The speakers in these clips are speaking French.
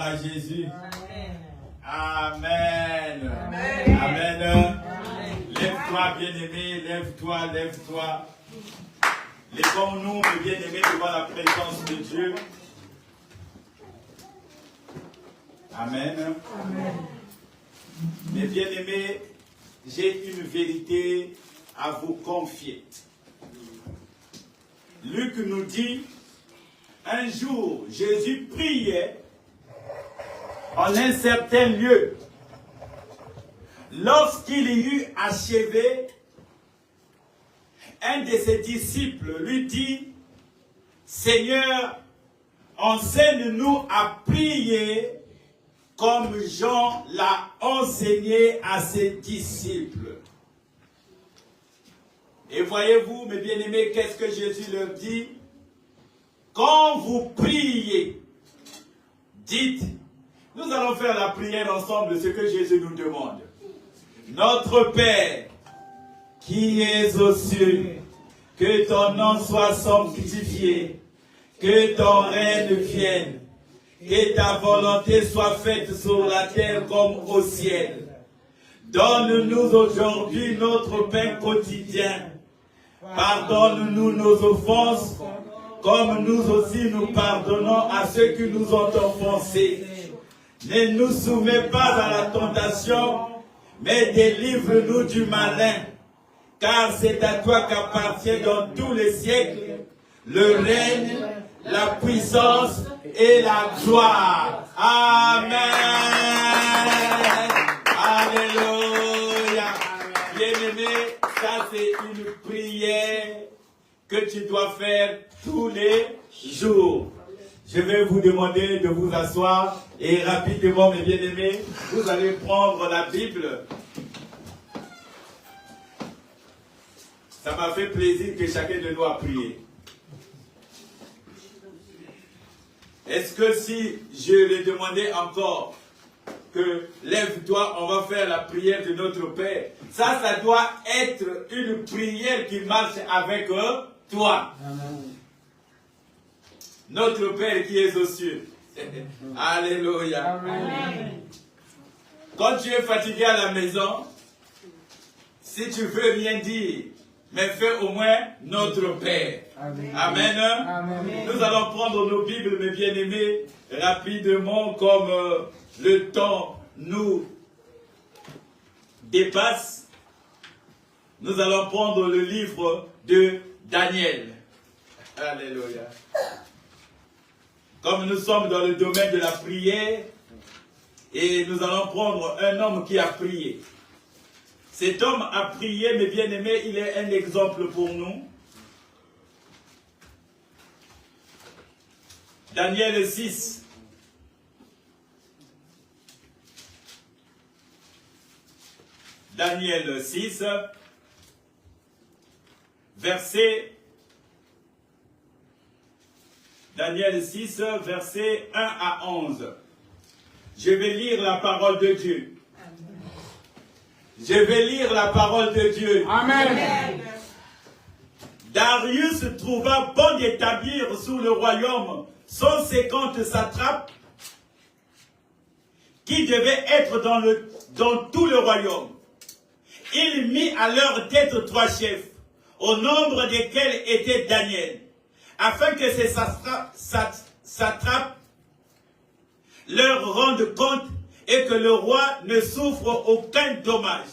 à Jésus. Amen. Amen. Amen. Amen. Amen. Lève-toi, bien-aimé, lève-toi, lève-toi. Lèvons-nous, mes bien-aimés, devant la présence de Dieu. Amen. Amen. Mes bien-aimés, j'ai une vérité à vous confier. Luc nous dit, un jour, Jésus priait en un certain lieu. Lorsqu'il y eut achevé, un de ses disciples lui dit, Seigneur, enseigne-nous à prier comme Jean l'a enseigné à ses disciples. Et voyez-vous, mes bien-aimés, qu'est-ce que Jésus leur dit? Quand vous priez, dites, nous allons faire la prière ensemble, ce que Jésus nous demande. Notre Père, qui es aux cieux, que ton nom soit sanctifié, que ton règne vienne, que ta volonté soit faite sur la terre comme au ciel. Donne-nous aujourd'hui notre pain quotidien. Pardonne-nous nos offenses, comme nous aussi nous pardonnons à ceux qui nous ont offensés. Ne nous soumets pas à la tentation, mais délivre-nous du malin. Car c'est à toi qu'appartient dans tous les siècles le règne, la puissance et la gloire. Amen. Alléluia. Bien-aimé, ça c'est une prière que tu dois faire tous les jours. Je vais vous demander de vous asseoir et rapidement, mes bien-aimés, vous allez prendre la Bible. Ça m'a fait plaisir que chacun de nous a prié. Est-ce que si je lui demandais encore que lève-toi, on va faire la prière de notre Père, ça doit être une prière qui marche avec toi. Amen. Notre Père qui est aux cieux. Alléluia. Amen. Quand tu es fatigué à la maison, si tu veux rien dire, mais fais au moins notre Père. Amen. Amen. Amen. Nous allons prendre nos Bibles, mes bien-aimés, rapidement, comme le temps nous dépasse. Nous allons prendre le livre de Daniel. Alléluia. Comme nous sommes dans le domaine de la prière, et nous allons prendre un homme qui a prié. Cet homme a prié, mes bien-aimés, il est un exemple pour nous. Daniel 6. Daniel 6, verset Daniel 6, verset 1 à 11. Je vais lire la parole de Dieu. Je vais lire la parole de Dieu. Amen. Darius trouva bon d'établir sous le royaume 150 satrapes qui devaient être dans tout le royaume. Il mit à leur tête 3 chefs, au nombre desquels était Daniel, afin que ces satrapes leur rendent compte et que le roi ne souffre aucun dommage.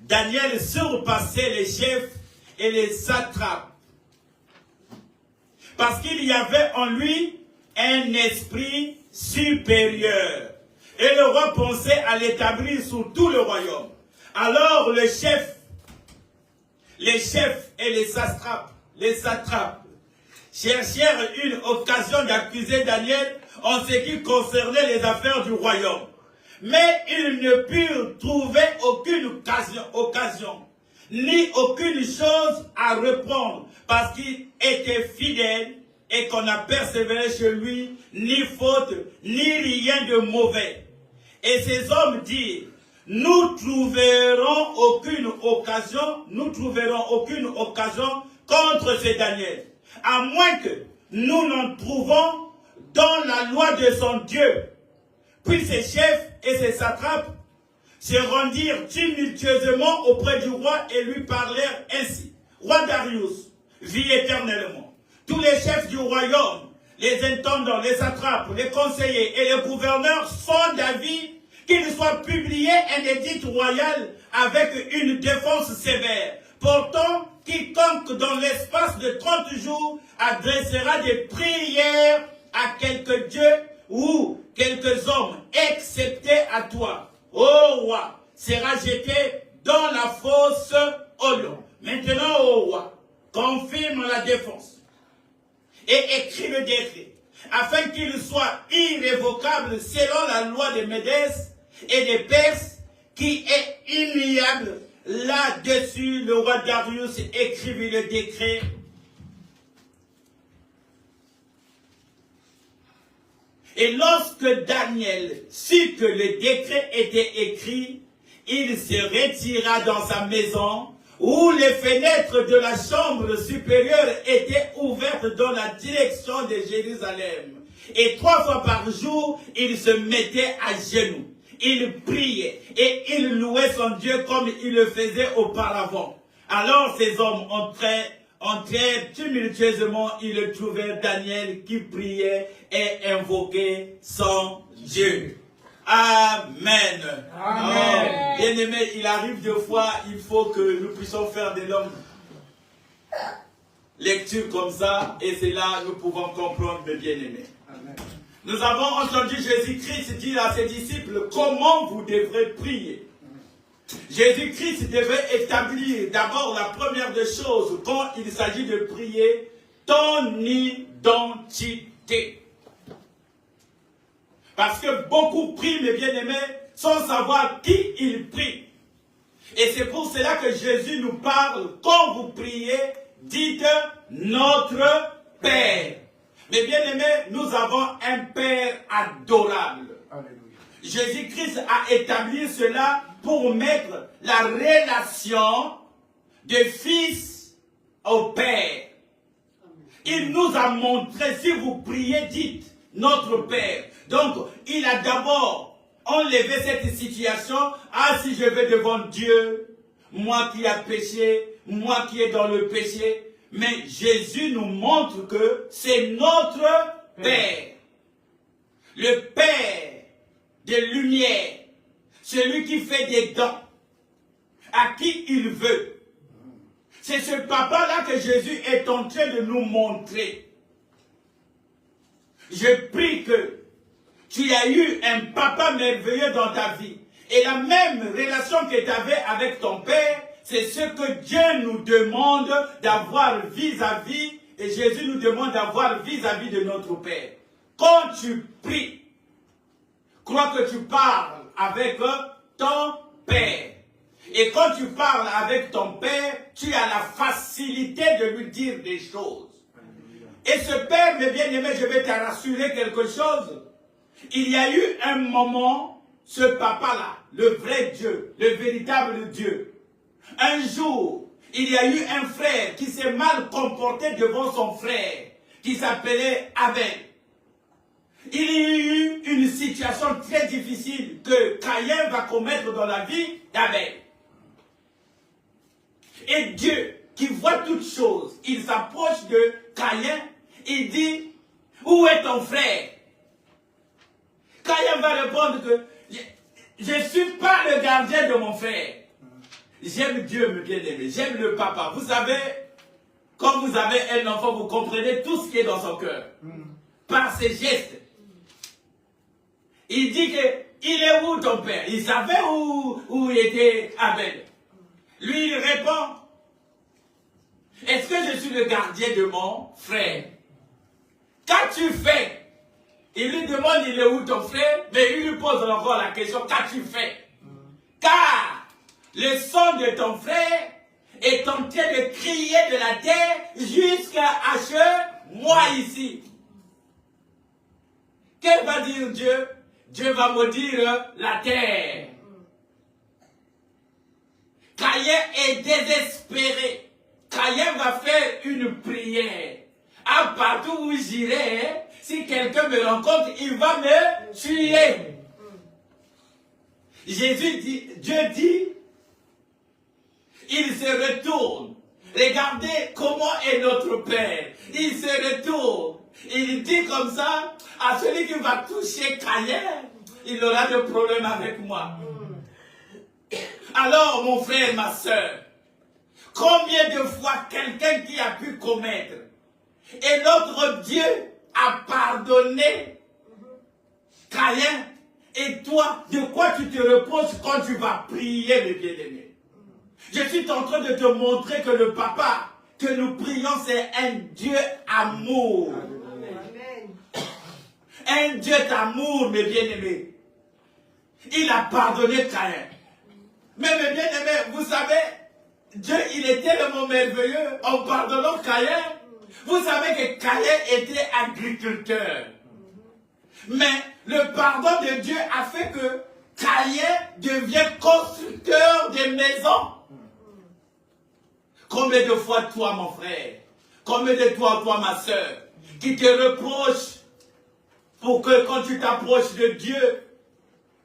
Daniel surpassait les chefs et les satrapes, parce qu'il y avait en lui un esprit supérieur. Et le roi pensait à l'établir sur tout le royaume. Alors les chefs et les satrapes cherchèrent une occasion d'accuser Daniel en ce qui concernait les affaires du royaume. Mais ils ne purent trouver aucune occasion, ni aucune chose à reprendre, parce qu'il était fidèle et qu'on a persévéré chez lui, ni faute, ni rien de mauvais. Et ces hommes dirent, nous trouverons aucune occasion contre ce Daniel, à moins que nous n'en trouvons dans la loi de son Dieu, Puis ses chefs et ses satrapes se rendirent tumultueusement auprès du roi et lui parlèrent ainsi. Roi Darius, vis éternellement. Tous les chefs du royaume, les intendants, les satrapes, les conseillers et les gouverneurs sont d'avis qu'il soit publié un édit royal avec une défense sévère. Pourtant, quiconque dans l'espace de 30 jours adressera des prières à quelque dieu ou quelques hommes, excepté à toi, ô roi, sera jeté dans la fosse au lion. Maintenant, ô roi, confirme la défense et écris le décret, afin qu'il soit irrévocable selon la loi des Médès et des Perses, qui est immuable. Là-dessus, le roi Darius écrivit le décret. Et lorsque Daniel sut que le décret était écrit, il se retira dans sa maison, où les fenêtres de la chambre supérieure étaient ouvertes dans la direction de Jérusalem. Et 3 fois par jour, il se mettait à genoux. Il priait et il louait son Dieu comme il le faisait auparavant. Alors ces hommes entrèrent tumultueusement, ils trouvèrent Daniel qui priait et invoquait son Dieu. Amen. Amen. Oh, bien-aimé, il arrive deux fois, il faut que nous puissions faire des longues lectures comme ça, et c'est là que nous pouvons comprendre, mes bien-aimés. Nous avons entendu Jésus-Christ dire à ses disciples comment vous devrez prier. Jésus-Christ devait établir d'abord la première des choses quand il s'agit de prier, ton identité. Parce que beaucoup prient, mes bien-aimés, sans savoir qui ils prient. Et c'est pour cela que Jésus nous parle, quand vous priez, dites notre Père. Mais bien aimés, nous avons un Père adorable. Jésus-Christ a établi cela pour mettre la relation de fils au Père. Il nous a montré, si vous priez, dites notre Père. Donc, il a d'abord enlevé cette situation. Ah, si je vais devant Dieu, moi qui ai péché, moi qui est dans le péché. Mais Jésus nous montre que c'est notre Père. Le Père de lumière. Celui qui fait des dons à qui il veut. C'est ce papa-là que Jésus est en train de nous montrer. Je prie que tu as eu un papa merveilleux dans ta vie. Et la même relation que tu avais avec ton Père, c'est ce que Dieu nous demande d'avoir vis-à-vis, et Jésus nous demande d'avoir vis-à-vis de notre Père. Quand tu pries, crois que tu parles avec ton Père. Et quand tu parles avec ton Père, tu as la facilité de lui dire des choses. Et ce Père, mes bien-aimés, je vais te rassurer quelque chose. Il y a eu un moment, ce papa-là, le vrai Dieu, le véritable Dieu. Un jour, il y a eu un frère qui s'est mal comporté devant son frère, qui s'appelait Abel. Il y a eu une situation très difficile que Caïn va commettre dans la vie d'Abel. Et Dieu, qui voit toutes choses, il s'approche de Caïn, il dit, où est ton frère? Caïn va répondre que je ne suis pas le gardien de mon frère. J'aime Dieu, mes bien-aimés, j'aime le papa. Vous savez, quand vous avez un enfant, vous comprenez tout ce qui est dans son cœur. Par ses gestes. Il dit que, il est où ton père? Il savait où était Abel. Lui, il répond, est-ce que je suis le gardien de mon frère? Qu'as-tu fait? Il lui demande, il est où ton frère? Mais il lui pose encore la question, qu'as-tu fait? Car le sang de ton frère est en train de crier de la terre jusqu'à moi ici. Qu'est-ce va dire Dieu? Dieu va maudire la terre. Caïn est désespéré. Caïn va faire une prière. À partout où j'irai, si quelqu'un me rencontre, il va me tuer. Dieu dit, il se retourne. Regardez comment est notre Père. Il se retourne. Il dit comme ça, à celui qui va toucher Caïn, il aura des problèmes avec moi. Alors, mon frère, ma soeur, combien de fois quelqu'un qui a pu commettre et notre Dieu a pardonné Caïn, et toi, de quoi tu te reposes quand tu vas prier, mes bien-aimés? Je suis en train de te montrer que le papa que nous prions, c'est un Dieu amour. Amen. Un Dieu d'amour, mes bien-aimés. Il a pardonné Caïn. Mais mes bien-aimés, vous savez, Dieu, il est tellement merveilleux en pardonnant Caïn. Vous savez que Caïn était agriculteur. Mais le pardon de Dieu a fait que Caïn devient constructeur de maisons. Combien de fois toi, mon frère, combien de fois toi, ma soeur, qui te reproche pour que quand tu t'approches de Dieu,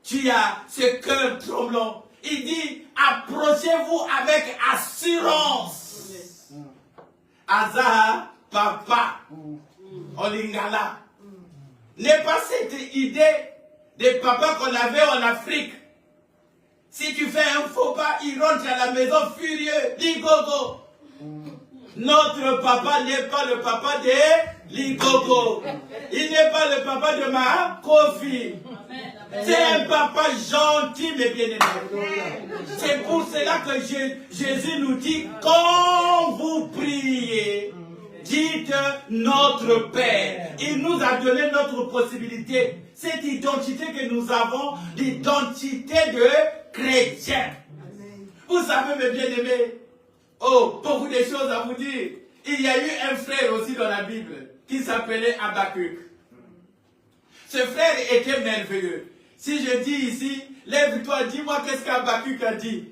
tu as ce cœur tremblant. Il dit, approchez-vous avec assurance. Azaha, papa, Olingala. N'est pas cette idée des papas qu'on avait en Afrique. Si tu fais un faux pas, il rentre à la maison furieux. Ligogo. Notre papa n'est pas le papa de Ligogo. Il n'est pas le papa de ma Kofi. C'est un papa gentil, mes bien-aimés. C'est pour cela que Jésus nous dit, quand vous priez, dites notre Père. Il nous a donné notre possibilité. Cette identité que nous avons, l'identité de chrétien. Vous savez, mes bien-aimés, beaucoup de choses à vous dire. Il y a eu un frère aussi dans la Bible qui s'appelait Habakkuk. Ce frère était merveilleux. Si je dis ici, lève-toi, dis-moi qu'est-ce qu'Habakkuk a dit.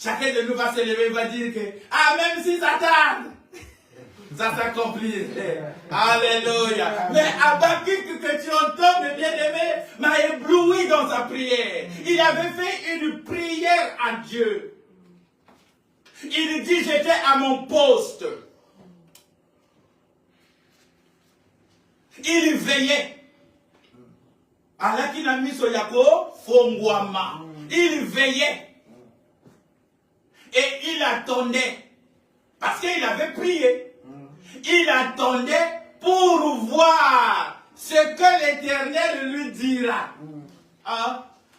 Chacun de nous va se lever et va dire que, même si ça tarde, ça s'accomplit. Alléluia. Mais Habakkuk que tu entends, mes bien-aimés, m'a ébloui dans sa prière. Il avait fait une prière à Dieu. Il dit, j'étais à mon poste. Il veillait. Il veillait. Et il attendait. Parce qu'il avait prié. Il attendait pour voir ce que l'Éternel lui dira.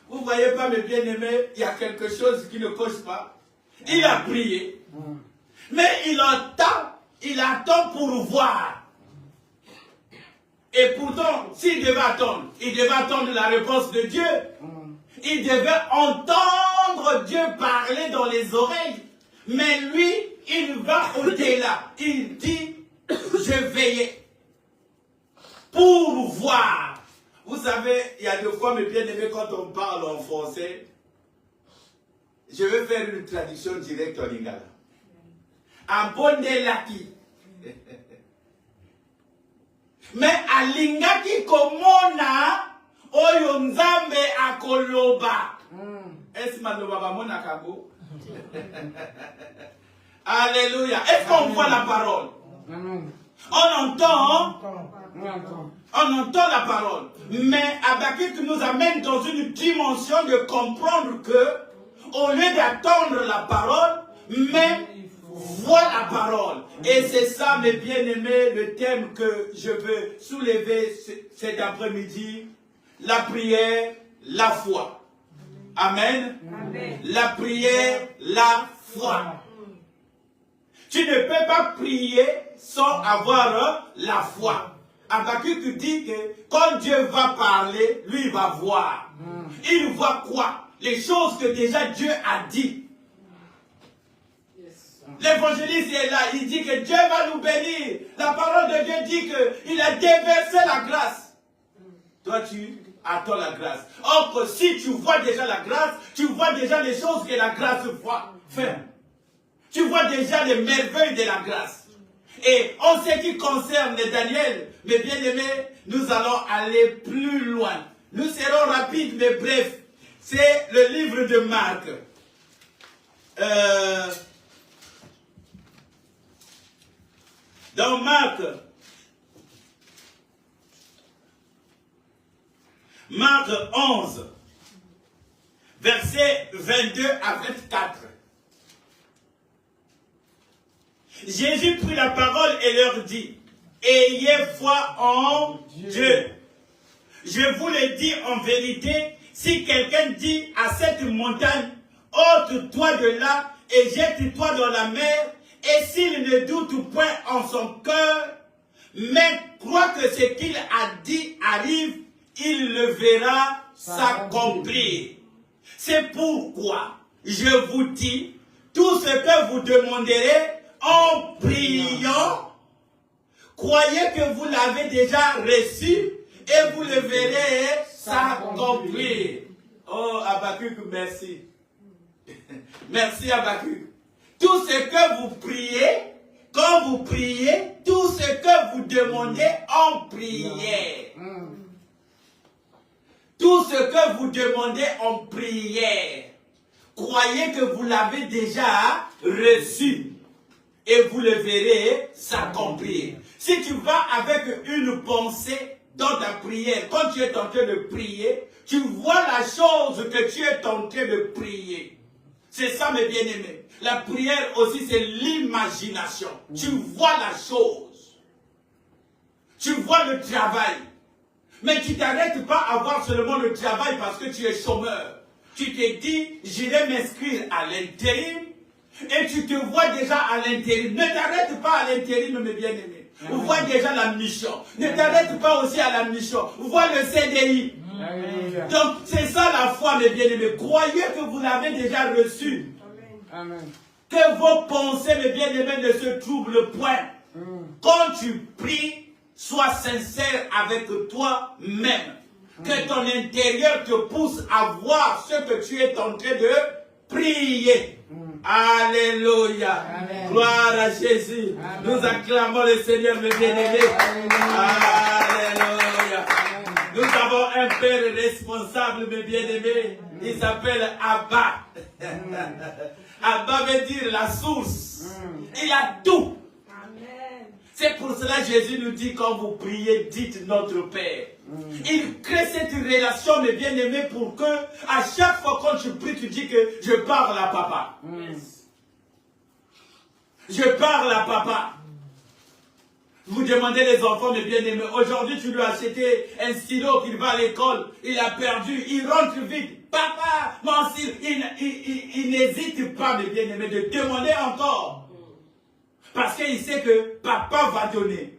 Vous ne voyez pas, mes bien-aimés, il y a quelque chose qui ne coche pas. Il a prié. Mais il attend pour voir. Et pourtant, s'il devait attendre, il devait attendre la réponse de Dieu. Il devait entendre Dieu parler dans les oreilles. Mais lui, il va au-delà. Il dit, je veillais pour voir. Vous savez, il y a deux fois, mes bien-aimés, quand on parle en français, je vais faire une traduction directe en lingala. Abondelaki. Mais alingaki komona oyo nzambe akoloba. Est-ce maloba bamona kabo? Alléluia. Est-ce qu'on voit la parole? On entend la parole. Mais Habakkuk nous amène dans une dimension de comprendre que au lieu d'attendre la parole, mais voir la parole. Et c'est ça, mes bien-aimés, le thème que je veux soulever cet après-midi. La prière, la foi. Amen. Amen. La prière, la foi. Tu ne peux pas prier sans avoir la foi. Habakkuk dit que quand Dieu va parler, lui il va voir. Il voit quoi? Les choses que déjà Dieu a dit. L'évangéliste est là, il dit que Dieu va nous bénir. La parole de Dieu dit qu'il a déversé la grâce. Toi, tu attends la grâce. Or, si tu vois déjà la grâce, tu vois déjà les choses que la grâce fait. Tu vois déjà les merveilles de la grâce. Et en ce qui concerne Daniel, mes bien-aimés, nous allons aller plus loin. Nous serons rapides mais brefs. C'est le livre de Marc. Dans Marc 11, versets 22 à 24. Jésus prit la parole et leur dit, ayez foi en Dieu. Je vous le dis en vérité, si quelqu'un dit à cette montagne, ôte-toi de là et jette-toi dans la mer, et s'il ne doute point en son cœur, mais croit que ce qu'il a dit arrive, il le verra s'accomplir. C'est pourquoi je vous dis, tout ce que vous demanderez en priant, croyez que vous l'avez déjà reçu et vous le verrez s'accomplir. Oh, Habakkuk, merci. Merci, Habakkuk. Tout ce que vous priez, quand vous priez, tout ce que vous demandez en prière. Tout ce que vous demandez en prière, croyez que vous l'avez déjà reçu et vous le verrez s'accomplir. Si tu vas avec une pensée dans ta prière, quand tu es en train de prier, tu vois la chose que tu es en train de prier. C'est ça, mes bien-aimés. La prière aussi, c'est l'imagination. Tu vois la chose. Tu vois le travail. Mais tu ne t'arrêtes pas à voir seulement le travail parce que tu es chômeur. Tu te dis, j'irai m'inscrire à l'intérim et tu te vois déjà à l'intérim. Ne t'arrête pas à l'intérim, mes bien-aimés. Vois déjà la mission. Ne t'arrête pas aussi à la mission. Vois le CDI. Donc, c'est ça la foi, mes bien-aimés. Croyez que vous l'avez déjà reçu. Amen. Que vos pensées, mes bien-aimés, ne se troublent point. Quand tu pries, sois sincère avec toi-même. Que ton intérieur te pousse à voir ce que tu es en train de prier. Alléluia. Gloire à Jésus. Amen. Nous acclamons le Seigneur, mes bien-aimés. Alléluia. Nous avons un Père responsable, mes bien-aimés. Il s'appelle Abba. Abba veut dire la source. Il a tout. C'est pour cela que Jésus nous dit, quand vous priez, dites notre Père. Il crée cette relation, mes bien-aimés, pour que, à chaque fois quand tu pries, tu dis que je parle à papa. Je parle à papa. Vous demandez les enfants, mes bien-aimés, aujourd'hui tu lui as acheté un stylo qu'il va à l'école, il a perdu, il rentre vite. Papa, mon stylo, il n'hésite pas, mes bien-aimés, de demander encore. Parce qu'il sait que papa va donner.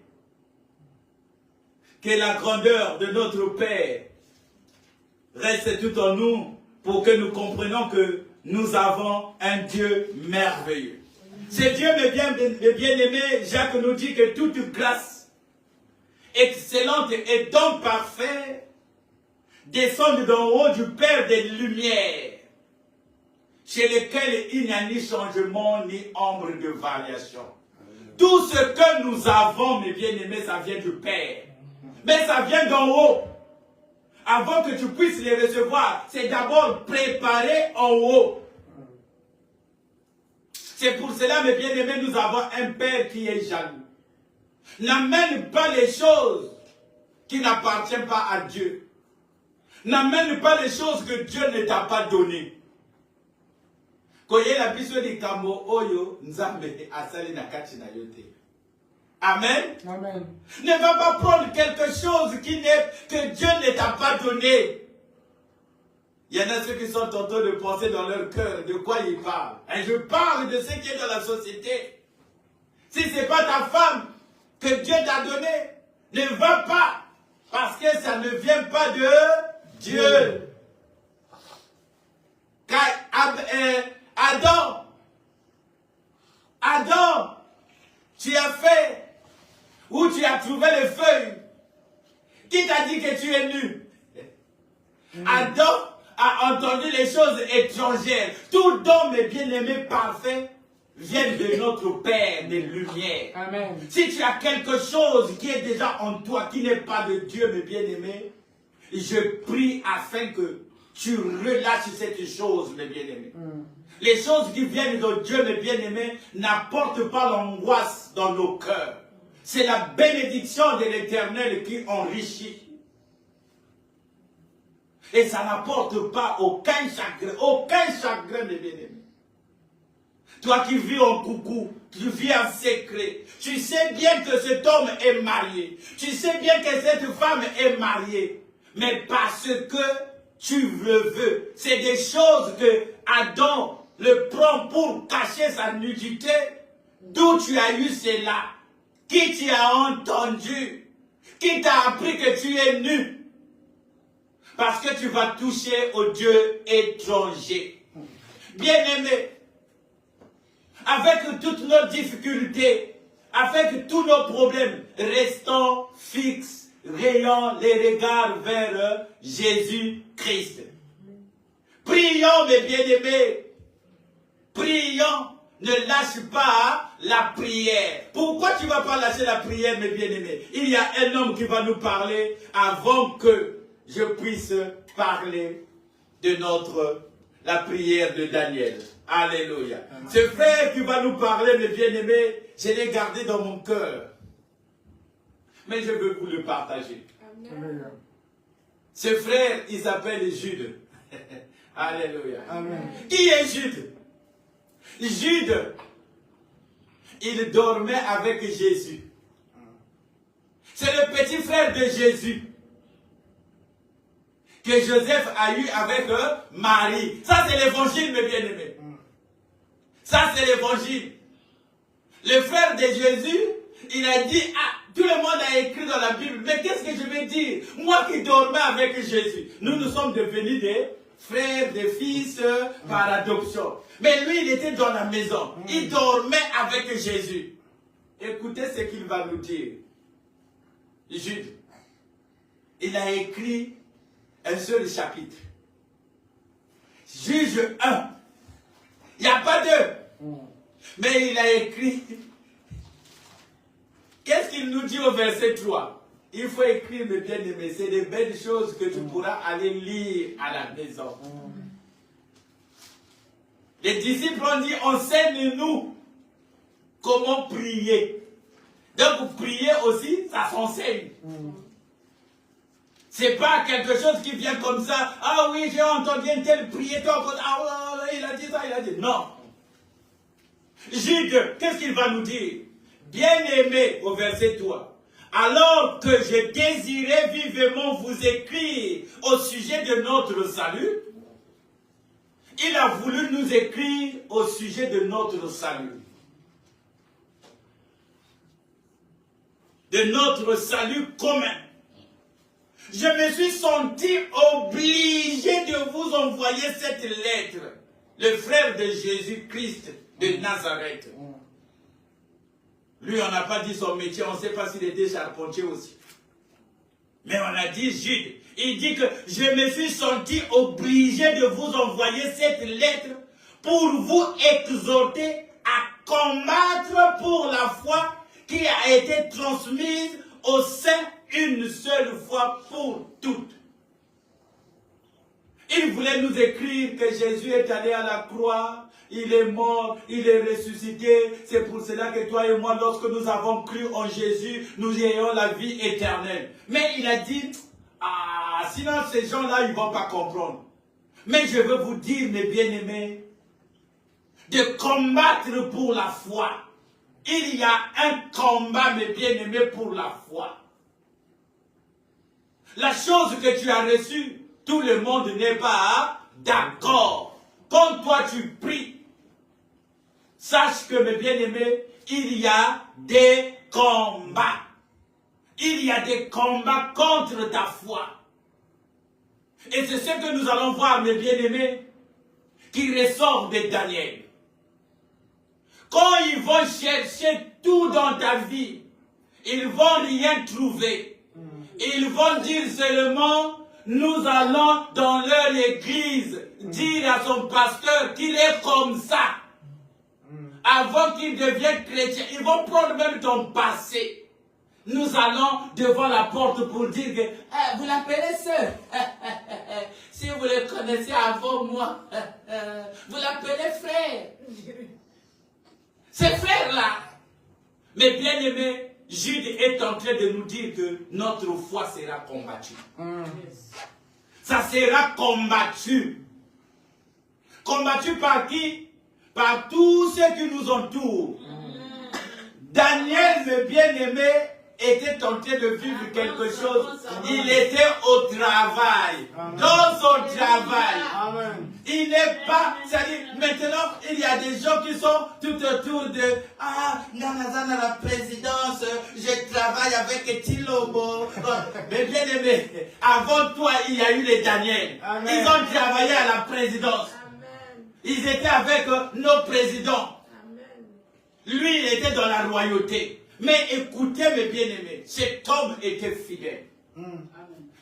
Que la grandeur de notre Père reste tout en nous pour que nous comprenions que nous avons un Dieu merveilleux. Ce Dieu, mes bien-aimés, Jacques nous dit que toute grâce excellente et don parfait descendent d'en haut du Père des Lumières, chez lequel il n'y a ni changement ni ombre de variation. Tout ce que nous avons, mes bien-aimés, ça vient du Père. Mais ça vient d'en haut. Avant que tu puisses les recevoir, c'est d'abord préparé en haut. C'est pour cela, mes bien-aimés, nous avons un Père qui est jaloux. N'amène pas les choses qui n'appartiennent pas à Dieu. N'amène pas les choses que Dieu ne t'a pas données. Amen. Amen. Ne va pas prendre quelque chose que Dieu ne t'a pas donné. Il y en a ceux qui sont en train de penser dans leur cœur de quoi ils parlent. Et je parle de ce qui est dans la société. Si ce n'est pas ta femme que Dieu t'a donné, ne va pas. Parce que ça ne vient pas de Dieu. Car Adam, tu as fait, où tu as trouvé les feuilles. Qui t'a dit que tu es nu? Adam a entendu les choses étrangères. Tout don, mes bien-aimés parfaits, viennent de notre Père des Lumières. Amen. Si tu as quelque chose qui est déjà en toi, qui n'est pas de Dieu, mes bien-aimés, je prie afin que tu relâches cette chose, mes bien-aimés. Les choses qui viennent de Dieu, mes bien-aimés, n'apportent pas l'angoisse dans nos cœurs. C'est la bénédiction de l'Éternel qui enrichit. Et ça n'apporte pas aucun chagrin, mes bien-aimés. Toi qui vis en coucou, tu vis en secret. Tu sais bien que cet homme est marié. Tu sais bien que cette femme est mariée. Mais parce que tu le veux. C'est des choses que Adam le prend pour cacher sa nudité. D'où tu as eu cela? Qui tu as entendu? Qui t'a appris que tu es nu? Parce que tu vas toucher au Dieu étranger. Bien-aimé, avec toutes nos difficultés, avec tous nos problèmes, restons fixes, rayons les regards vers Jésus-Christ. Prions, mes bien-aimés. Prions. Ne lâche pas la prière. Pourquoi tu ne vas pas lâcher la prière, mes bien-aimés? Il y a un homme qui va nous parler avant que je puisse parler de la prière de Daniel. Alléluia. Amen. Ce frère qui va nous parler, mes bien-aimés, je l'ai gardé dans mon cœur. Mais je veux vous le partager. Amen. Ce frère, il s'appelle Jude. Alléluia. Amen. Qui est Jude? Jude, il dormait avec Jésus. C'est le petit frère de Jésus que Joseph a eu avec Marie. Ça, c'est l'évangile, mes bien-aimés. Ça, c'est l'évangile. Le frère de Jésus, il a dit, ah, tout le monde a écrit dans la Bible, mais qu'est-ce que je vais dire? Moi qui dormais avec Jésus, nous sommes devenus des frères, des fils par adoption. Mais lui, il était dans la maison. Il dormait avec Jésus. Écoutez ce qu'il va nous dire. Jude, il a écrit un seul chapitre. Juge 1. Il n'y a pas deux. Mais il a écrit. Qu'est-ce qu'il nous dit au verset 3? Il faut écrire, mes bien-aimés. C'est des belles choses que tu pourras aller lire à la maison. Les disciples ont dit, enseigne-nous comment prier. Donc, prier aussi, ça s'enseigne. C'est pas quelque chose qui vient comme ça. Ah oui, j'ai entendu un tel prier. Ah oui, il a dit ça, il a dit. Non. Jude, qu'est-ce qu'il va nous dire? Bien-aimé, au verset 3. Alors que je désirais vivement vous écrire au sujet de notre salut, il a voulu nous écrire au sujet de notre salut. De notre salut commun. Je me suis senti obligé de vous envoyer cette lettre. Le frère de Jésus-Christ de Nazareth. Lui, on n'a pas dit son métier, on ne sait pas s'il était charpentier aussi. Mais on a dit Jude. Il dit que je me suis senti obligé de vous envoyer cette lettre pour vous exhorter à combattre pour la foi qui a été transmise au sein une seule fois pour toutes. Il voulait nous écrire que Jésus est allé à la croix, il est mort, il est ressuscité. C'est pour cela que toi et moi, lorsque nous avons cru en Jésus, nous ayons la vie éternelle. Mais il a dit, ah, sinon ces gens-là, ils ne vont pas comprendre. Mais je veux vous dire, mes bien-aimés, de combattre pour la foi. Il y a un combat, mes bien-aimés, pour la foi. La chose que tu as reçue, tout le monde n'est pas d'accord. Quand toi tu pries, sache que, mes bien-aimés, il y a des combats. Il y a des combats contre ta foi. Et c'est ce que nous allons voir, mes bien-aimés, qui ressort de Daniel. Quand ils vont chercher tout dans ta vie, ils vont rien trouver. Ils vont dire seulement, nous allons dans leur église dire à son pasteur qu'il est comme ça. Avant qu'il devienne chrétien, ils vont prendre même ton passé. Nous allons devant la porte pour dire que vous l'appelez sœur. Si vous le connaissez avant moi, vous l'appelez frère. Ce frère-là. Mais bien aimé, Jude est en train de nous dire que notre foi sera combattue. Ça sera combattu. Combattu par qui? Par tous ceux qui nous entourent. Daniel, le bien-aimé, était tenté de vivre quelque chose. Il était au travail. Dans son travail. Amen. Il n'est pas, c'est-à-dire, maintenant, il y a des gens qui sont tout autour de, Nanazan à la présidence, je travaille avec Tilobo. Mais bien aimé, avant toi, il y a eu les Daniel. Amen. Ils ont travaillé à la présidence. Amen. Ils étaient avec nos présidents. Amen. Lui, il était dans la royauté. Mais écoutez, mes bien-aimés, cet homme était fidèle.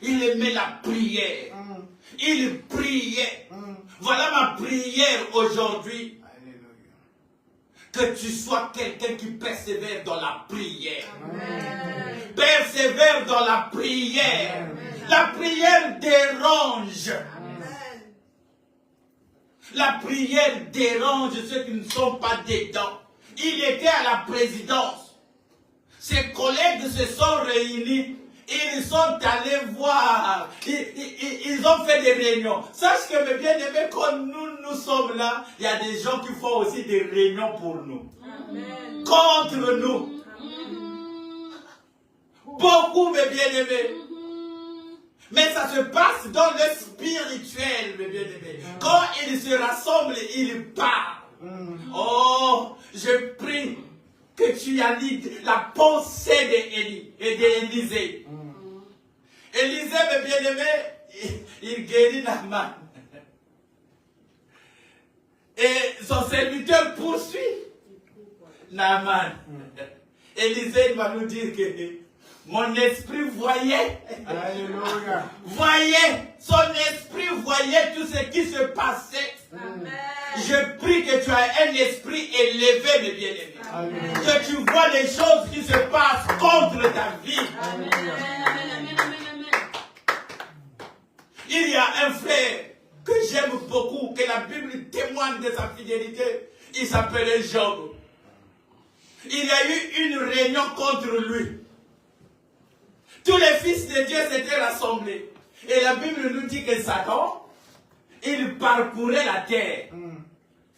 Il aimait la prière. Il priait. Voilà ma prière aujourd'hui. Que tu sois quelqu'un qui persévère dans la prière. Amen. Persévère dans la prière. Amen. La prière dérange. Amen. La prière dérange ceux qui ne sont pas dedans. Il était à la présidence. Ses collègues se sont réunis. Ils sont allés voir. Ils ont fait des réunions. Sache que mes bien-aimés, quand nous sommes là, il y a des gens qui font aussi des réunions pour nous. Amen. Contre nous. Beaucoup, mes bien-aimés. Mais ça se passe dans le spirituel, mes bien-aimés. Quand ils se rassemblent, ils parlent. Oh, je prie que tu as dit la pensée d'Élie et d'Élisée. Élisée, mes bien-aimés, il guérit Naaman. Et son serviteur poursuit Naaman. Élisée va nous dire que mon esprit voyait. Alléluia. Voyait. Son esprit voyait tout ce qui se passait. Amen. Je prie que tu aies un esprit élevé, mes bien-aimés. Amen. Que tu vois les choses qui se passent contre ta vie. Amen. Il y a un frère que j'aime beaucoup, que la Bible témoigne de sa fidélité. Il s'appelait Job. Il y a eu une réunion contre lui. Tous les fils de Dieu s'étaient rassemblés. Et la Bible nous dit que Satan, il parcourait la terre.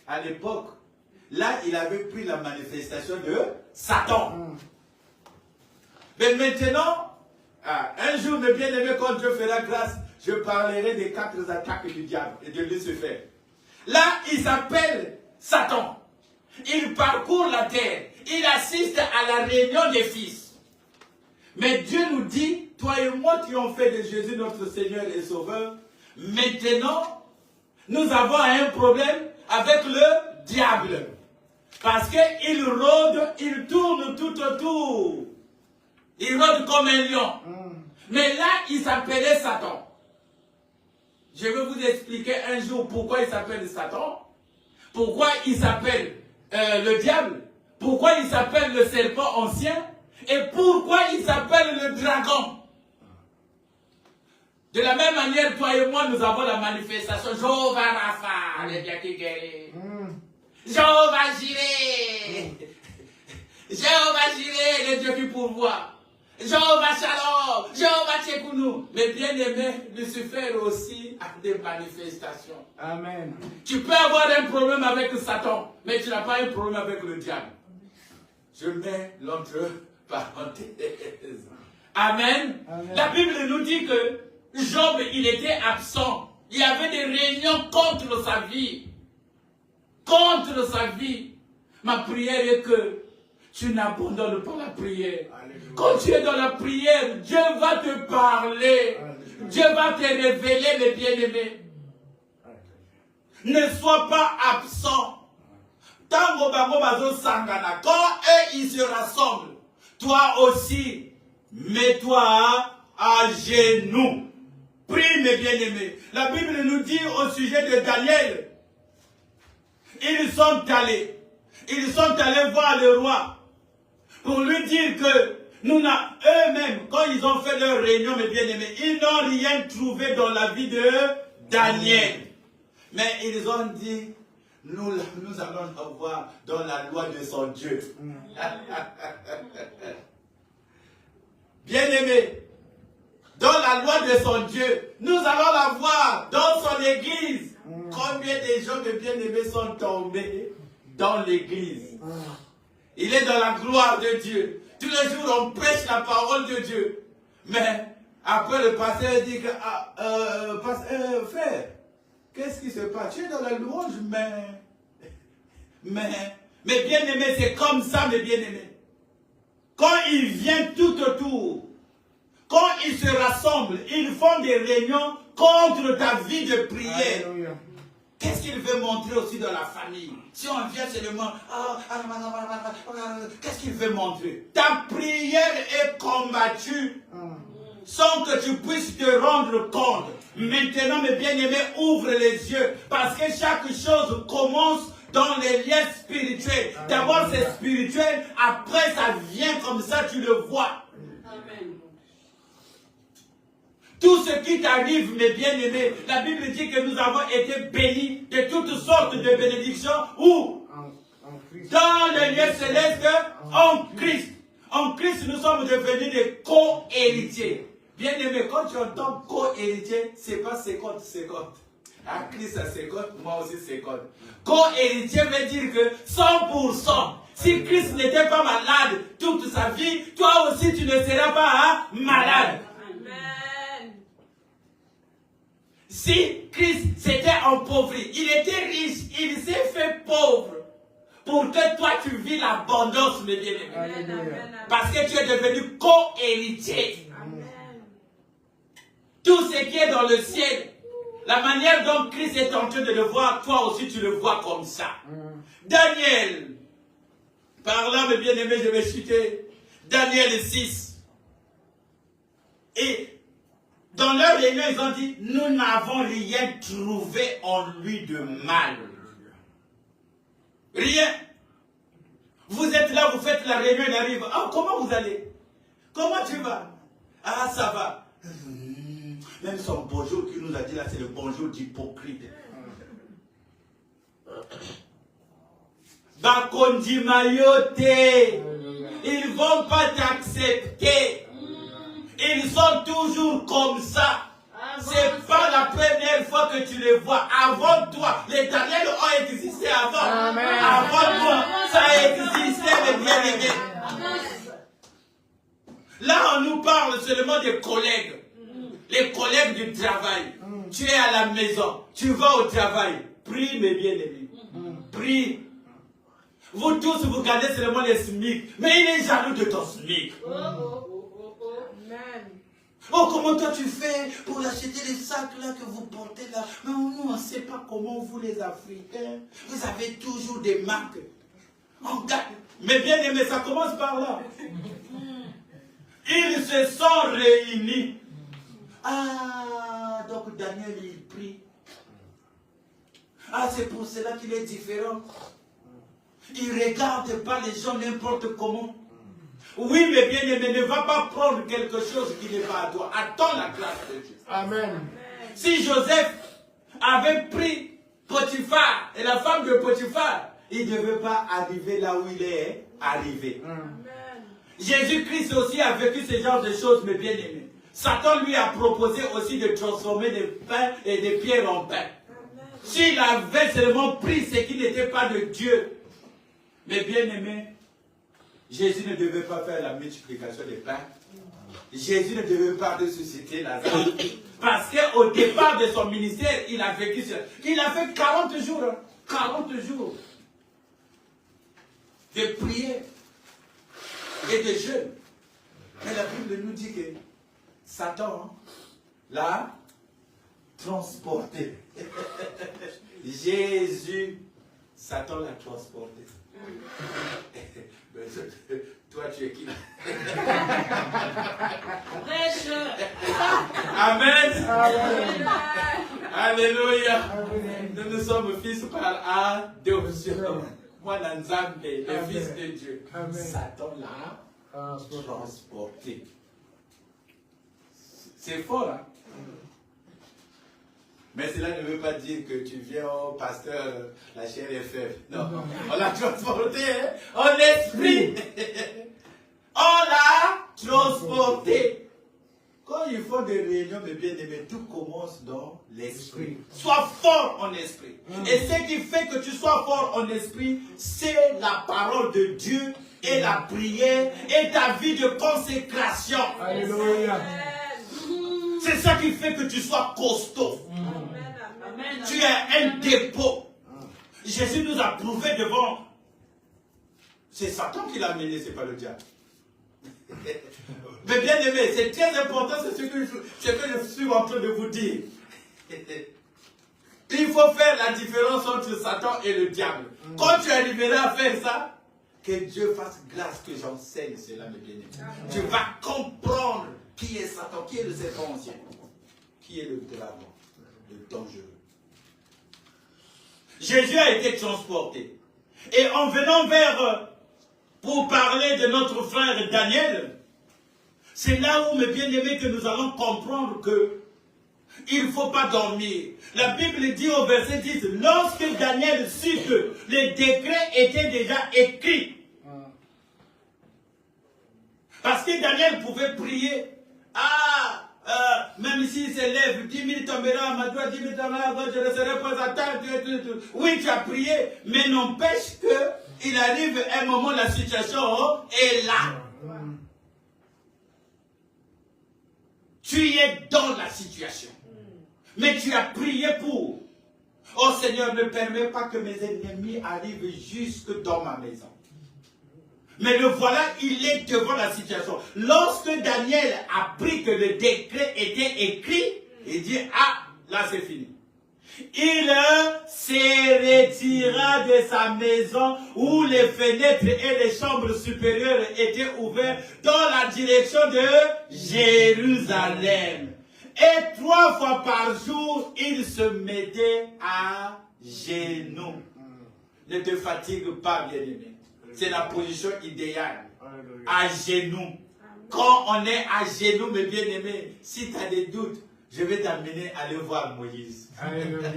À l'époque, là, il avait pris la manifestation de Satan. Mais maintenant, un jour, mes bien-aimés, quand Dieu fera grâce, je parlerai des 4 attaques du diable et de Lucifer. Là, il s'appelle Satan. Il parcourt la terre. Il assiste à la réunion des fils. Mais Dieu nous dit, toi et moi qui ont fait de Jésus notre Seigneur et Sauveur, maintenant, nous avons un problème avec le diable. Parce qu'il rôde, il tourne tout autour. Il rôde comme un lion. Mais là, il s'appelait Satan. Je vais vous expliquer un jour pourquoi il s'appelle Satan. Pourquoi il s'appelle le diable. Pourquoi il s'appelle le serpent ancien. Et pourquoi il s'appelle le dragon. De la même manière, toi et moi, nous avons la manifestation. Jéhovah Rapha, le Dieu qui guérit. Jéhovah Jireh. Jéhovah Jireh, le Dieu qui pourvoit. Jéhovah Shalom. Jéhovah Tchekounou. Mais bien aimé, Lucifer aussi a des manifestations. Amen. Tu peux avoir un problème avec Satan, mais tu n'as pas un problème avec le diable. Je mets l'entre parenthèses. Amen. Amen. La Bible nous dit que Job, il était absent. Il y avait des réunions contre sa vie. Contre sa vie. Ma prière est que tu n'abandonnes pas la prière. Alléluia. Quand tu es dans la prière, Dieu va te parler. Alléluia. Dieu va te révéler, mes bien-aimés. Ne sois pas absent. Quand eux, ils se rassemblent, toi aussi, mets-toi à genoux. Prie, mes bien-aimés. La Bible nous dit au sujet de Daniel, ils sont allés voir le roi pour lui dire que eux-mêmes, quand ils ont fait leur réunion, mes bien-aimés, ils n'ont rien trouvé dans la vie de Daniel. Mais ils ont dit, nous allons l'avoir dans la loi de son Dieu. Bien-aimés, dans la loi de son Dieu, nous allons la voir dans son église. Combien de gens de bien-aimés sont tombés dans l'église? Il est dans la gloire de Dieu. Tous les jours, on prêche la parole de Dieu. Mais après, le pasteur dit que, frère, qu'est-ce qui se passe? Tu es dans la louange, mais bien-aimés, c'est comme ça, mes bien-aimés. Quand ils viennent tout autour, quand ils se rassemblent, ils font des réunions contre ta vie de prière. Qu'est-ce qu'il veut montrer aussi dans la famille? Si on vient seulement, qu'est-ce qu'il veut montrer? Ta prière est combattue sans que tu puisses te rendre compte. Maintenant, mes bien-aimés, ouvre les yeux, parce que chaque chose commence dans les liens spirituels. D'abord, c'est spirituel, après, ça vient comme ça, tu le vois. Amen. Tout ce qui t'arrive, mes bien-aimés, la Bible dit que nous avons été bénis de toutes sortes de bénédictions. Où? Dans les lieux célestes, en Christ. En Christ, nous sommes devenus des co-héritiers. Bien-aimés, quand tu entends co-héritier, c'est pas 50-50. À Christ, à 50, moi aussi 50. Co-héritier veut dire que 100%. Si Christ n'était pas malade toute sa vie, toi aussi tu ne seras pas malade. Amen. Si Christ s'était empauvri, il était riche, il s'est fait pauvre pour que toi tu vis l'abondance, mes bien-aimés. Parce que tu es devenu co-héritier. Tout ce qui est dans le ciel, la manière dont Christ est en train de le voir, toi aussi tu le vois comme ça. Daniel, par là, mes bien-aimés, je vais citer Daniel 6. Et dans leur réunion, ils ont dit, nous n'avons rien trouvé en lui de mal. Rien. Vous êtes là, vous faites la réunion, il arrive. Ah, comment vous allez? Comment tu vas? Ah, ça va. Même son bonjour qu'il nous a dit là, c'est le bonjour d'hypocrite. Bakondi Mayoté, ils ne vont pas t'accepter. Ils sont toujours comme ça. C'est pas la première fois que tu les vois. Avant toi, les Daniel ont existé avant. Amen. Avant toi, ça a existé, les bien-aimés. Là, on nous parle seulement des collègues. Les collègues du travail. Tu es à la maison, tu vas au travail. Prie, mes bien-aimés. Prie. Vous tous, vous gardez seulement les SMIC. Mais il est jaloux de ton SMIC. Oh, comment toi tu fais pour acheter les sacs là que vous portez là? Mais nous, on ne sait pas comment vous les Africains, vous avez toujours des marques. Mais bien aimé, ça commence par là. Ils se sont réunis. Ah, donc Daniel, il prie. Ah, c'est pour cela qu'il est différent. Il ne regarde pas les gens n'importe comment. Oui, mais bien aimé, ne va pas prendre quelque chose qui n'est pas à toi. Attends la grâce de Dieu. Amen. Si Joseph avait pris Potiphar et la femme de Potiphar, il ne devait pas arriver là où il est arrivé. Jésus-Christ aussi a vécu ce genre de choses, mes bien-aimés. Satan lui a proposé aussi de transformer des pains et des pierres en pain. S'il avait seulement pris ce qui n'était pas de Dieu, mes bien-aimés, Jésus ne devait pas faire la multiplication des pains. Jésus ne devait pas ressusciter Lazare. Parce qu'au départ de son ministère, il a vécu ça. Il a fait 40 jours. 40 jours de prière et de jeûne. Mais la Bible nous dit que Satan l'a transporté. Jésus, Satan l'a transporté. Toi, tu es qui là? Amen. Amen. Alléluia. Nous sommes fils par adoption. Moi, Nanzambe, le fils de Dieu. Amen. Satan l'a transporté. C'est fort, hein? Mais cela ne veut pas dire que tu viens au pasteur, la chair est faible. Non, on l'a transporté hein, en esprit. On l'a transporté. Quand ils font des réunions, mes bien-aimés, tout commence dans l'esprit. Sois fort en esprit. Et ce qui fait que tu sois fort en esprit, c'est la parole de Dieu et la prière et ta vie de consécration. Alléluia. C'est ça qui fait que tu sois costaud. Amen. Tu es un dépôt. Jésus nous a prouvé devant. C'est Satan qui l'a amené, ce n'est pas le diable. Mais bien aimé, c'est très important, c'est ce que je suis en train de vous dire. Il faut faire la différence entre Satan et le diable. Quand tu arriveras à faire ça, que Dieu fasse grâce que j'enseigne cela, mes bien-aimés. Tu vas comprendre qui est Satan, qui est le serpent ancien, qui est le dragon, le dangereux. Jésus a été transporté. Et en venant pour parler de notre frère Daniel, c'est là où, mes bien-aimés, que nous allons comprendre que il ne faut pas dormir. La Bible dit au verset 10, lorsque Daniel sut que les décrets étaient déjà écrits. Parce que Daniel pouvait prier. Même s'il s'élève, 10 000 tombera à ma droite, 10 000 tombera à gauche, je ne serai pas à terre. Oui, tu as prié, mais n'empêche qu'il arrive un moment, la situation est là. Tu es dans la situation. Mais tu as prié pour. Oh Seigneur, ne permets pas que mes ennemis arrivent jusque dans ma maison. Mais le voilà, il est devant la situation. Lorsque Daniel a appris que le décret était écrit, il dit, là c'est fini. Il se retira de sa maison où les fenêtres et les chambres supérieures étaient ouvertes dans la direction de Jérusalem. Et 3 fois par jour, il se mettait à genoux. Ne te fatigue pas, bien-aimé. C'est la position idéale. À genoux. Quand on est à genoux, mes bien-aimés, si tu as des doutes, je vais t'amener à aller voir Moïse. Alléluia.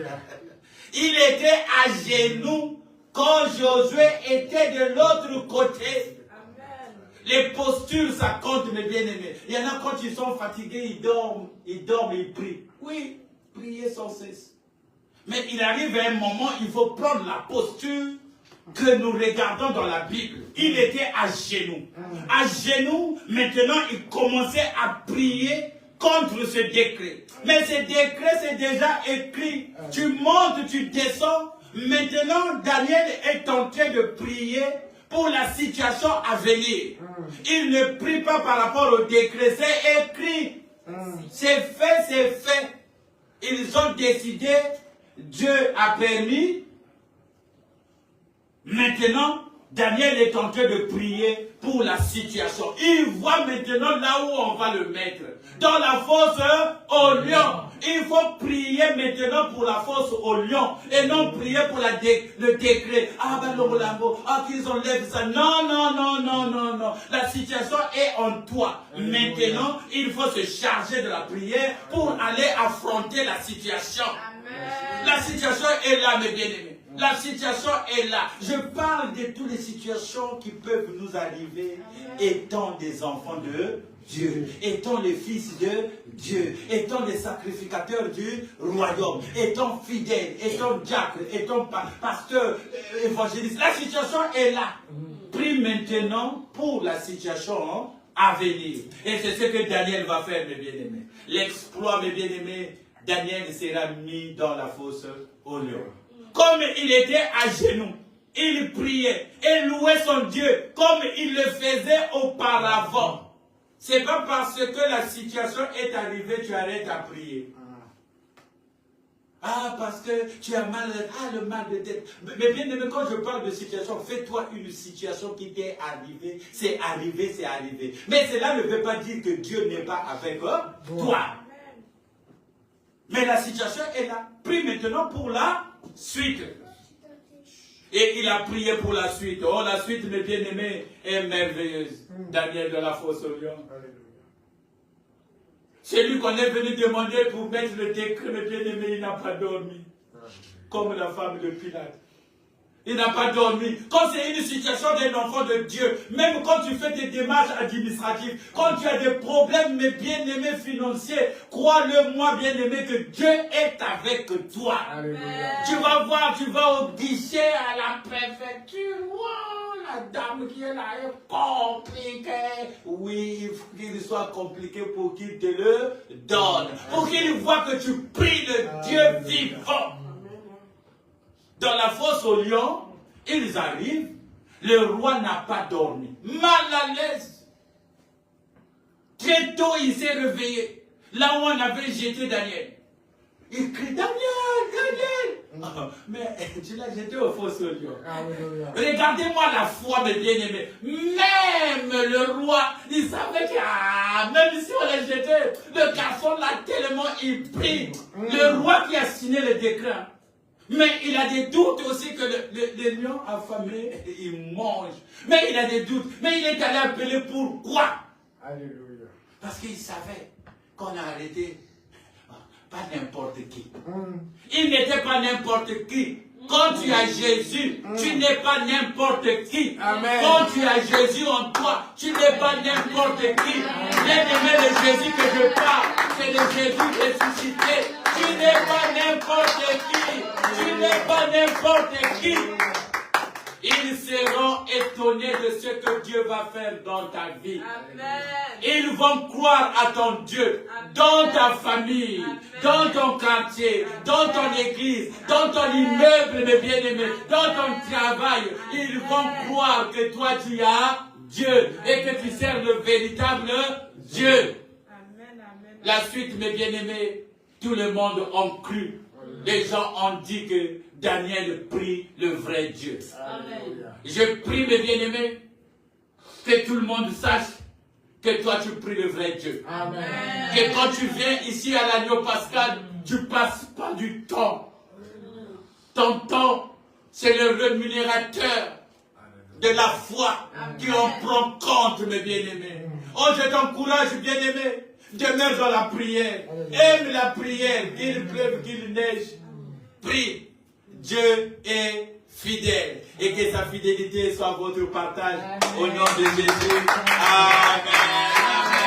Il était à genoux quand Josué était de l'autre côté. Amen. Les postures, ça compte, mes bien-aimés. Il y en a quand ils sont fatigués, ils dorment et ils prient. Oui, prier sans cesse. Mais il arrive à un moment, il faut prendre la posture que nous regardons dans la Bible. Il était à genoux. À genoux, maintenant, il commençait à prier contre ce décret. Mais ce décret, c'est déjà écrit. Tu montes, tu descends. Maintenant, Daniel est en train de prier pour la situation à venir. Il ne prie pas par rapport au décret. C'est écrit. C'est fait, c'est fait. Ils ont décidé. Dieu a permis. Maintenant, Daniel est en train de prier pour la situation. Il voit maintenant là où on va le mettre. Dans la fosse au lion. Il faut prier maintenant pour la fosse au lion. Et non prier pour le décret. Qu'ils enlèvent ça. Non, non, non, non, non, non. La situation est en toi. Maintenant, il faut se charger de la prière pour aller affronter la situation. Amen. La situation est là, mes bien-aimés. La situation est là. Je parle de toutes les situations qui peuvent nous arriver étant des enfants de Dieu, étant les fils de Dieu, étant les sacrificateurs du royaume, étant fidèles, étant diacres, étant pasteurs, évangélistes. La situation est là. Prie maintenant pour la situation à venir. Et c'est ce que Daniel va faire, mes bien-aimés. L'exploit, mes bien-aimés, Daniel sera mis dans la fosse au lion. Comme il était à genoux, il priait et louait son Dieu comme il le faisait auparavant. C'est pas parce que la situation est arrivée, tu arrêtes à prier. Parce que tu as mal, le mal de tête. Mais bien aimé, quand je parle de situation, fais-toi une situation qui t'est arrivée. C'est arrivé, c'est arrivé. Mais cela ne veut pas dire que Dieu n'est pas avec toi. Mais la situation est là. Prie maintenant pour la suite. Et il a prié pour la suite. Oh, la suite, mes bien-aimés, est merveilleuse. Daniel de la fosse au lion. Celui qu'on est venu demander pour mettre le décret, mes bien-aimés, il n'a pas dormi. Comme la femme de Pilate. Il n'a pas dormi. Quand c'est une situation d'un enfant de Dieu, même quand tu fais des démarches administratives, quand tu as des problèmes, mes bien-aimés financiers, crois-le-moi, bien-aimé, que Dieu est avec toi. Alléluia. Tu vas voir, tu vas au guichet à la préfecture. Wow, la dame qui est là est compliquée. Oui, il faut qu'il soit compliqué pour qu'il te le donne. Pour qu'il voit que tu pries le Dieu vivant. Dans la fosse aux lions, ils arrivent, le roi n'a pas dormi, mal à l'aise. Très tôt, il s'est réveillé, là où on avait jeté Daniel. Il crie, Daniel, Daniel. Mais tu l'as jeté aux fosses aux lions. Regardez-moi la foi, mes bien-aimés. Même le roi, il savait que, même si on l'a jeté, le garçon l'a tellement pris. Le roi qui a signé le décret. Mais il a des doutes aussi que le lion affamé, il mange. Mais il a des doutes. Mais il est allé appeler pourquoi? Alléluia. Parce qu'il savait qu'on a arrêté pas n'importe qui. Il n'était pas n'importe qui. Quand tu as Jésus, tu n'es pas n'importe qui. Amen. Quand tu as Jésus en toi, tu n'es pas n'importe qui. Bien-aimé, le Jésus que je parle, c'est le Jésus ressuscité. Tu n'es pas n'importe qui. Tu n'es pas n'importe qui. Ils seront étonnés de ce que Dieu va faire dans ta vie. Amen. Ils vont croire à ton Dieu, amen, dans ta famille, amen, dans ton quartier, amen, dans ton église, dans ton immeuble, mes bien-aimés, dans ton travail. Ils vont croire que toi tu as Dieu et que tu sers le véritable Dieu. Amen, amen. La suite, mes bien-aimés, tout le monde a cru. Les gens ont dit que Daniel prie le vrai Dieu. Amen. Je prie, mes bien-aimés, que tout le monde sache que toi tu pries le vrai Dieu. Amen. Que quand tu viens ici à l'agneau pascal, tu passes pas du temps. Ton temps, c'est le rémunérateur de la foi qui en prend compte, mes bien-aimés. Oh, je t'encourage, bien-aimé. Demeure dans la prière. Aime la prière, qu'il pleuve, qu'il neige. Prie. Dieu est fidèle. Et que sa fidélité soit votre partage. Au nom de Jésus. Amen.